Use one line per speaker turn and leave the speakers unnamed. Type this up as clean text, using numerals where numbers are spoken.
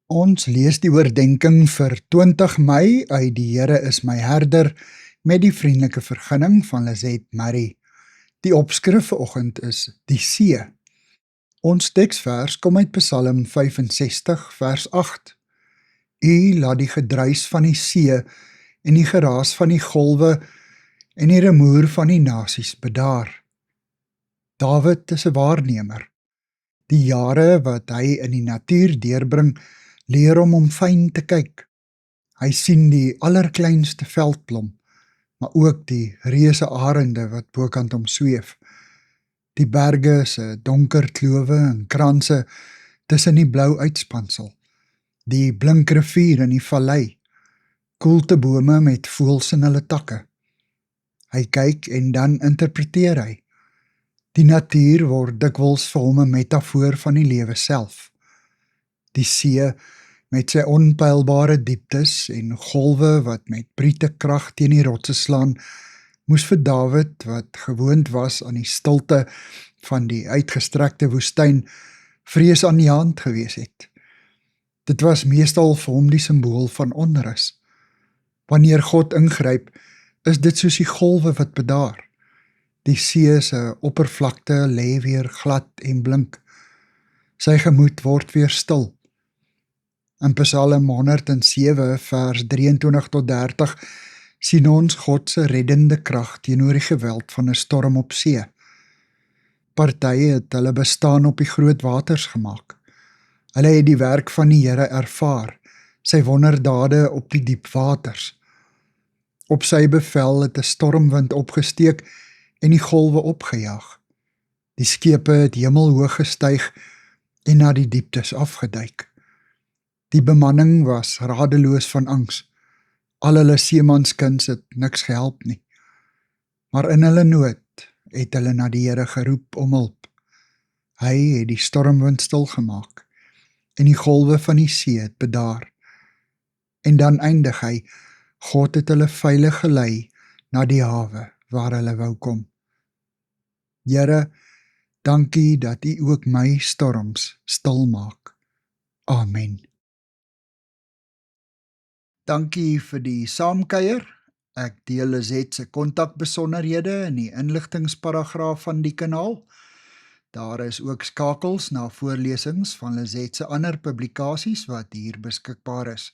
Ons lees die oordenking vir 20 Mei uit Die Here is my herder met die vriendelike vergunning van Lizette Murray. Die opskrif vanoggend is die see. Ons teksvers kom uit Psalm 65 vers 8. U laat die gedruis van die see en die geraas van die golwe en die rumoer van die nasies bedaar. Dawid is 'n waarnemer. Die jare wat hy in die natuur deurbring, leer om fyn te kyk. Hy sien die allerkleinste veldblom, maar ook die reuse arende wat bokant hom sweef. Die berge se donker klowe en kranse tussen die blou uitspansel. Die blink rivier in die vallei. Koeltebome met voëls in hulle takke. Hy kyk en dan interpreteer hy. Die natuur word dikwels vir hom 'n metafoor van die lewe self. Die see met sy onpeilbare dieptes en golwe wat met briete krag teen die rotse slaan, moes vir Dawid, wat gewoond was aan die stilte van die uitgestrekte woestyn, vrees aan die hand gewees het. Dit was meestal vir hom die simbool van onrus. Wanneer God ingryp, is dit soos die golwe wat bedaar. Die see se oppervlakte lê weer glad en blink. Sy gemoed word weer stil. In Psalm 107 vers 23 tot 30 sien ons God se reddende krag teenoor die geweld van 'n storm op see. Partye het hulle bestaan op die groot waters gemaak. Hulle het die werk van die Here ervaar, sy wonderdade op die diep waters. Op sy bevel het 'n stormwind opgesteek en die golwe opgejaag. Die skepe het hemelhoog gestyg en na die dieptes afgeduik. Die bemanning was radeloos van angs. Al hulle seemanskins het niks gehelp nie. Maar in hulle nood het hulle na die Here geroep om hulp. Hy het die stormwind stilgemaak en die golwe van die see het bedaar. En dan eindig hy, God het hulle veilig gelei na die hawe waar hulle wou kom. Here, dankie dat U ook my storms stil maak. Amen. Dankie vir die saamkuier. Ek deel Lizette se kontakbesonderhede in die inligtingsparagraaf van die kanaal. Daar is ook skakels na voorlesings van Lizette se ander publikasies wat hier beskikbaar is.